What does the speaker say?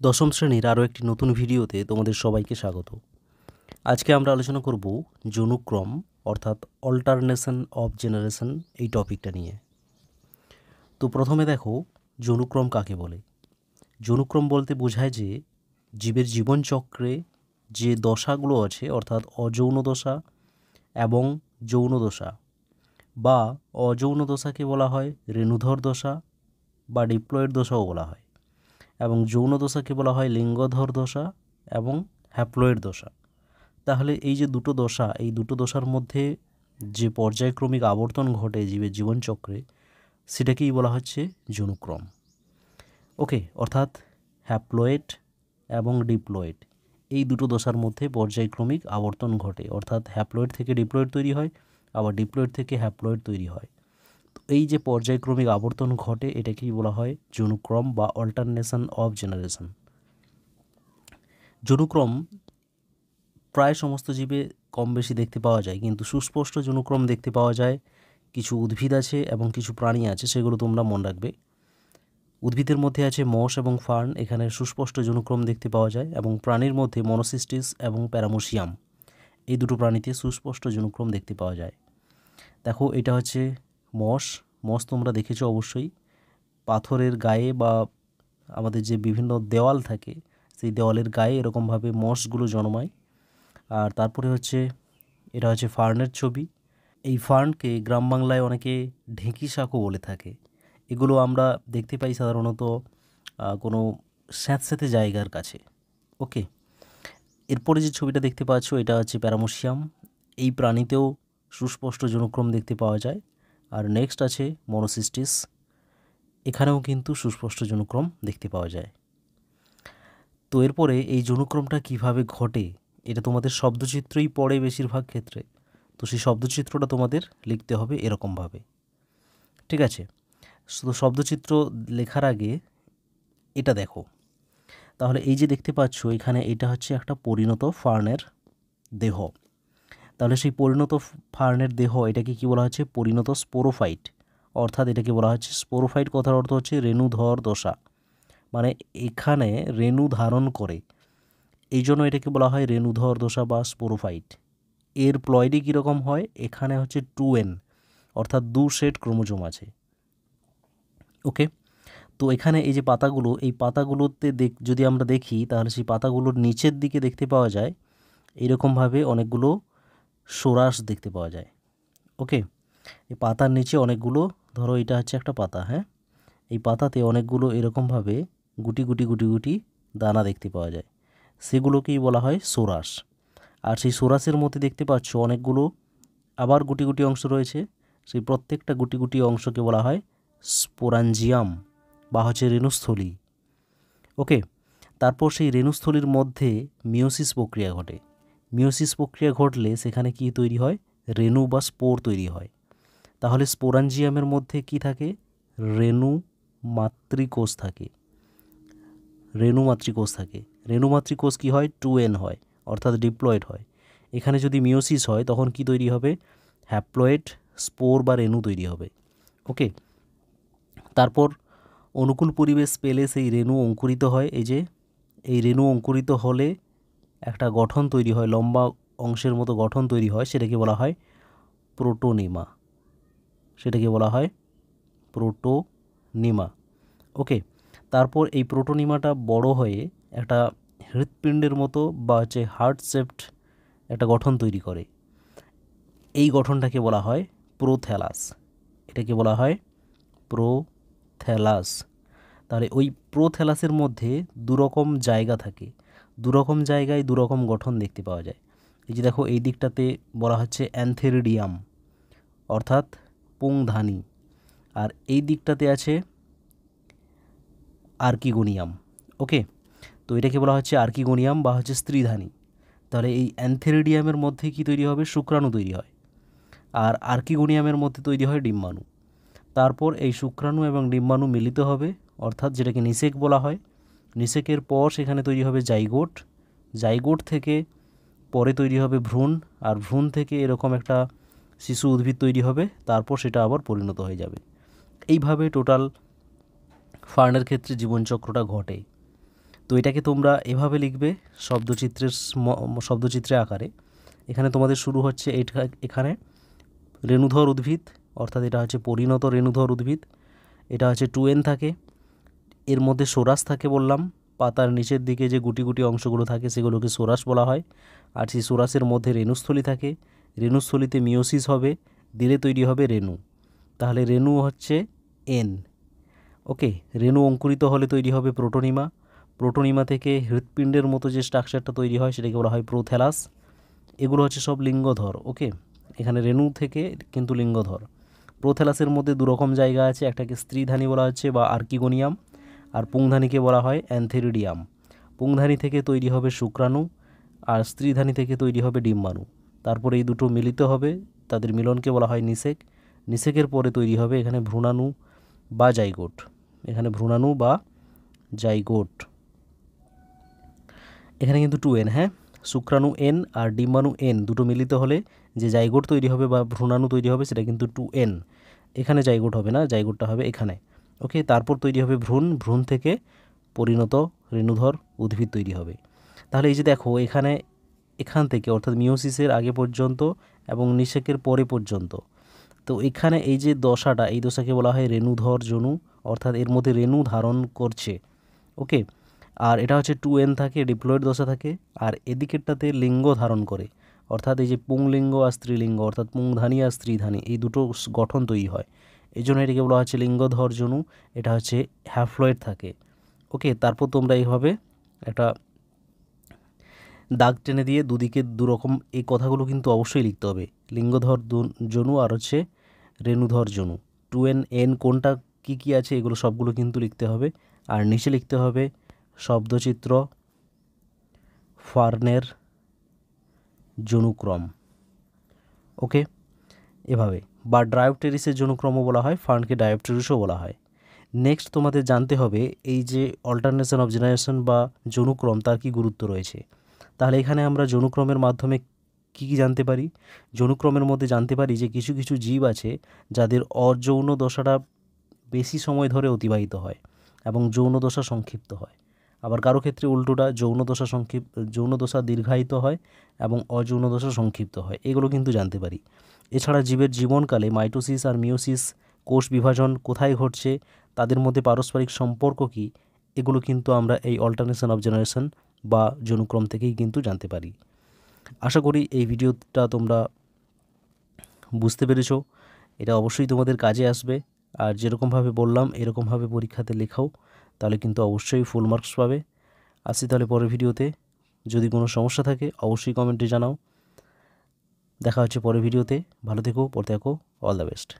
দশম শ্রেণীর আরও একটি নতুন ভিডিওতে তোমাদের সবাইকে স্বাগত। আজকে আমরা আলোচনা করব যৌনুক্রম অর্থাৎ অল্টারনেশন অফ জেনারেশন এই টপিকটা নিয়ে। তো প্রথমে দেখো যৌনুক্রম কাকে বলে। যৌনুক্রম বলতে বোঝায় যে জীবের জীবনচক্রে যে দশাগুলো আছে অর্থাৎ অযৌন দশা এবং যৌন দশা, বা অযৌন দশাকে বলা হয় রেণুধর দশা বা ডিপ্লয়েড দশাও বলা হয়, এবং যৌন দশাকে বলা হয় লিঙ্গধর দশা এবং হ্যাপ্লয়েড দশা। তাহলে এই যে দুটো দশা, এই দুটো দশার মধ্যে যে পর্যায়ক্রমিক আবর্তন ঘটে জীবের জীবনচক্রে, সেটাকেই বলা হচ্ছে যৌনুক্রম। ওকে, অর্থাৎ হ্যাপ্লয়েড এবং ডিপ্লয়েড এই দুটো দশার মধ্যে পর্যায়ক্রমিক আবর্তন ঘটে, অর্থাৎ হ্যাপ্লয়েড থেকে ডিপ্লয়েড তৈরি হয়, আবার ডিপ্লয়েড থেকে হ্যাপ্লয়েড তৈরি হয়। তো এই যে পর্যায়ক্রমিক আবর্তন ঘটে এটাকেই বলা হয় যৌনুক্রম বা অল্টারনেশন অফ জেনারেশন। যৌনুক্রম প্রায় সমস্ত জীবে কম বেশি দেখতে পাওয়া যায়, কিন্তু সুস্পষ্ট যৌনুক্রম দেখতে পাওয়া যায় কিছু উদ্ভিদ আছে এবং কিছু প্রাণী আছে, সেগুলো তোমরা মনে রাখবে। উদ্ভিদের মধ্যে আছে মস এবং ফার্ন, এখানে সুস্পষ্ট যৌনুক্রম দেখতে পাওয়া যায়, এবং প্রাণীর মধ্যে মনোসিস্টিস এবং প্যারামোসিয়াম এই দুটো প্রাণীতে সুস্পষ্ট যৌনুক্রম দেখতে পাওয়া যায়। দেখো এটা হচ্ছে মস। মস তোমরা দেখেছো অবশ্যই, পাথরের গায়ে বা আমাদের যে বিভিন্ন দেওয়াল থাকে সেই দেওয়ালের গায়ে এরকমভাবে মসগুলো জন্মায়। আর তারপরে হচ্ছে এটা হচ্ছে ফার্নের ছবি। এই ফার্নকে গ্রাম বাংলায় অনেকে ঢেঁকি শাকও বলে থাকে। এগুলো আমরা দেখতে পাই সাধারণত কোনো স্যাঁতস্যাঁতে জায়গার কাছে। ওকে, এরপরে যে ছবিটা দেখতে পাচ্ছ এটা হচ্ছে প্যারামোসিয়াম। এই প্রাণীতেও সুস্পষ্ট যৌনুক্রম দেখতে পাওয়া যায়। আর নেক্সট আছে মনোসিস্টিস, এখানেও কিন্তু সুস্পষ্ট যৌনুক্রম দেখতে পাওয়া যায়। তো এরপরে এই যৌনুক্রমটা কিভাবে ঘটে এটা তোমাদের শব্দচিত্রই পড়ে বেশিরভাগ ক্ষেত্রে, তো সেই শব্দচিত্রটা তোমাদের লিখতে হবে এরকমভাবে, ঠিক আছে? তো শব্দচিত্র লেখার আগে এটা দেখো। তাহলে এই যে দেখতে পাচ্ছ এখানে, এটা হচ্ছে একটা পরিণত ফার্নের দেহ। তাহলে সেই পরিণত ফার্নের দেহ এটাকে কি বলা হচ্ছে? পরিণত স্পোরোফাইট। অর্থাৎ এটাকে বলা হচ্ছে স্পোরোফাইট, কথার অর্থ হচ্ছে রেণুধর দশা, মানে এখানে রেণু ধারণ করে, এই জন্য এটাকে বলা হয় রেণুধর দশা বা স্পোরোফাইট। এর প্লয়েডে কীরকম হয়? এখানে হচ্ছে 2n, অর্থাৎ 2 সেট ক্রোমোজোম আছে। ওকে, তো এখানে এই যে পাতাগুলো, এই পাতাগুলোতে যদি আমরা দেখি তাহলে সেই পাতাগুলোর নিচের দিকে দেখতে পাওয়া যায় এইরকমভাবে অনেকগুলো সোরাস দেখতে পাওয়া যায়। ওকে, এই পাতার নিচে অনেকগুলো, ধরো এটা হচ্ছে একটা পাতা, হ্যাঁ, এই পাতাতে অনেকগুলো এরকমভাবে গুটি গুটি গুটি গুটি দানা দেখতে পাওয়া যায়, সেগুলোকেই বলা হয় সোরাস। আর সেই সোরাসের মধ্যে দেখতে পাচ্ছ অনেকগুলো আবার গুটি গুটি অংশ রয়েছে, সেই প্রত্যেকটা গুটি গুটি অংশকে বলা হয় স্পোরাঞ্জিয়াম বা হচ্ছে রেণুস্থলী। ওকে, তারপর সেই রেণুস্থলীর মধ্যে মিওসিস প্রক্রিয়া ঘটে। মিওসিস প্রক্রিয়া ঘটলে সেখানে কি তৈরি হয়? রেণু বা স্পোর তৈরি হয়। তাহলে স্পোরাঞ্জিয়ামের মধ্যে কি থাকে? রেণু মাতৃকোষ থাকে। রেণু মাতৃকোষ থাকে। রেণু মাতৃকোষ কি হয়? 2n হয়, অর্থাৎ ডিপ্লয়েড হয়। এখানে যদি মিওসিস হয় তখন কি তৈরি হবে? হ্যাপ্লয়েড স্পোর বা রেণু তৈরি হবে। ওকে, তারপর অনুকূল পরিবেশ পেলে সেই রেণু অঙ্কুরিত হয়। এই রেণু অঙ্কুরিত হলে একটা গঠন তৈরি হয়, লম্বা অংশের মতো গঠন তৈরি হয়, সেটাকে বলা হয় প্রোটোনিমা। প্রোটোনিমা। ওকে, তারপর এই প্রোটোনিমাটা বড় হয়ে একটা হৃৎপিণ্ডের মতো বা হচ্ছে হার্ট শেপড একটা গঠন তৈরি করে। এই গঠনটাকে বলা হয় প্রোথ্যালাস। এটাকে বলা হয় প্রোথ্যালাস। তাহলে ওই প্রোথ্যালাসের মধ্যে দুরকম জায়গা থাকে, দুরকম জায়গায় দুরকম গঠন দেখতে পাওয়া যায়। এই যে দেখো, এই দিকটাতে বলা হচ্ছে অ্যান্থেরিডিয়াম অর্থাৎ পুংধানী, আর এই দিকটাতে আছে আর্কিগোনিয়াম। ওকে, তো এটাকে বলা হচ্ছে আর্কিগোনিয়াম বা হচ্ছে স্ত্রীধানী। তাহলে এই অ্যান্থেরিডিয়ামের মধ্যে কি তৈরি হবে? শুক্রাণু তৈরি হয়, আর আর্কিগোনিয়ামের মধ্যে তৈরি হয় ডিম্বাণু। তারপর এই শুক্রাণু এবং ডিম্বাণু মিলিত হবে, অর্থাৎ যেটাকে নিষেক বলা হয়। নিষেকের পর সেখানে তৈরি হবে জাইগোট। জাইগোট থেকে পরে তৈরি হবে ভ্রূণ, আর ভ্রূণ থেকে এরকম একটা শিশু উদ্ভিদ তৈরি হবে, তারপর সেটা আবার পরিণত হয়ে যাবে। এইভাবে টোটাল ফার্নের ক্ষেত্রে জীবনচক্রটা ঘটে। তো এটাকে তোমরা এভাবে লিখবে শব্দচিত্রের আকারে। এখানে তোমাদের শুরু হচ্ছে এখানে রেণুধর উদ্ভিদ, অর্থাৎ এটা হচ্ছে পরিণত রেণুধর উদ্ভিদ। এটা হচ্ছে 2n থাকে, এর মধ্যে সোরাস থাকে বললাম, পাতার নিচের দিকে যে গুটি গুটি অংশগুলো থাকে সেগুলোকে সোরাস বলা হয়। আর সেই সোরাসের মধ্যে রেণুস্থলী থাকে, রেণুস্থলীতে মিওসিস হবে, দিলে তৈরি হবে রেণু। তাহলে রেণু হচ্ছে এন। ওকে, রেণু অঙ্কুরিত হলে তৈরি হবে প্রোটোনিমা। প্রোটোনিমা থেকে হৃৎপিণ্ডের মতো যে স্ট্রাকচারটা তৈরি হয় সেটাকে বলা হয় প্রোথ্যালাস। এগুলো হচ্ছে সব লিঙ্গধর। ওকে, এখানে রেণু থেকে কিন্তু লিঙ্গধর। প্রোথ্যালাসের মধ্যে দুরকম জায়গা আছে, একটাকে স্ত্রীধানী বলা হচ্ছে বা আর্কিগোনিয়াম, আর পুংধানীকে বলা হয় অ্যান্থেরিডিয়াম। পুংধানী থেকে তৈরি হবে শুক্রাণু, আর স্ত্রীধানী থেকে তৈরি হবে ডিম্বাণু। তারপরে এই দুটো মিলিত হবে, তাদের মিলনকে বলা হয় নিষেক। নিষেকের পরে তৈরি হবে এখানে ভ্রূণাণু বা জাইগোট। এখানে ভ্রূণাণু বা জাইগোট। এখানে কিন্তু 2n, হ্যাঁ, শুক্রাণু n আর ডিম্বাণু n দুটো মিলিত হলে যে জাইগোট তৈরি হবে বা ভ্রূণাণু তৈরি হবে সেটা কিন্তু 2n। এখানে জাইগোট হবে না, জাইগোটটা হবে এখানে। ওকে, তারপর তৈরি হবে ভ্রূণ, ভ্রূণ থেকে পরিণত রেণুধর উদ্ভিদ তৈরি হবে। তাহলে এই যে দেখো এখান থেকে অর্থাৎ মিওসিসের আগে পর্যন্ত এবং নিষেকের পরে পর্যন্ত, তো এখানে এই যে দশাটা, এই দশাকে বলা হয় রেণুধর জনু, অর্থাৎ এর মধ্যে রেণু ধারণ করছে। ওকে, আর এটা হচ্ছে 2n থাকে, ডিপ্লয়েড দশা থাকে, আর এদিকেরটাতে লিঙ্গ ধারণ করে, অর্থাৎ এই যে পুংলিঙ্গ আর স্ত্রীলিঙ্গ, অর্থাৎ পুংধানী আর স্ত্রীধানী এই দুটো গঠন তৈরি হয়। এই জন্য এটাকে বলা হচ্ছে লিঙ্গধর জনু। এটা হচ্ছে হ্যাপ্লয়েড থাকে। ওকে, তারপর তোমরা এইভাবে একটা দাগ টেনে দিয়ে দুদিকে দুরকম এই কথাগুলো কিন্তু অবশ্যই লিখতে হবে, লিঙ্গধর জনু আর হচ্ছে রেণুধর জনু। 2n n কোনটা কী কী আছে এগুলো সবগুলো কিন্তু লিখতে হবে। আর নিচে লিখতে হবে শব্দচিত্র ফার্নের জনুক্রম। ওকে, এভাবে, বা ডায়োপটেরিসের জনুক্রমও বলা হয়, ফার্নকে ডায়োপটেরিসও বলা হয়। নেক্সট তোমাদের জানতে হবে এই যে অল্টারনেশন অফ জেনারেশন বা জনুক্রম, তার কি গুরুত্ব রয়েছে। তাহলে এখানে আমরা জনুক্রমের মাধ্যমে কী কী জানতে পারি। জনুক্রমের মধ্যে জানতে পারি যে কিছু কিছু জীব আছে যাদের অযৌন দশাটা বেশি সময় ধরে অতিবাহিত হয় এবং যৌন দশা সংক্ষিপ্ত হয়। আবার কারো ক্ষেত্রে উল্টোটা, যৌন দশা দীর্ঘায়িত হয় এবং অযৌন দশা সংক্ষিপ্ত হয়। এগুলো কিন্তু জানতে পারি। এছাড়া জীবের জীবনকালে মাইটোসিস আর মিওসিস, কোষ বিভাজন কোথায় ঘটছে, তাদের মধ্যে পারস্পরিক সম্পর্ক কী, এগুলো কিন্তু আমরা এই অল্টারনেশন অফ জেনারেশন বা জনুক্রম থেকেই কিন্তু জানতে পারি। আশা করি এই ভিডিওটা তোমরা বুঝতে পেরেছো। এটা অবশ্যই তোমাদের কাজে আসবে। আর যেরকমভাবে বললাম এরকমভাবে পরীক্ষাতে লেখাও, তাহলে কিন্তু অবশ্যই ফুল মার্কস পাবে। আসি তাহলে পরের ভিডিওতে। যদি কোনো সমস্যা থাকে অবশ্যই কমেন্টে জানাও। দেখা হচ্ছে পরের ভিডিওতে। ভালো থেকো, পড়তে থাকো। All the best.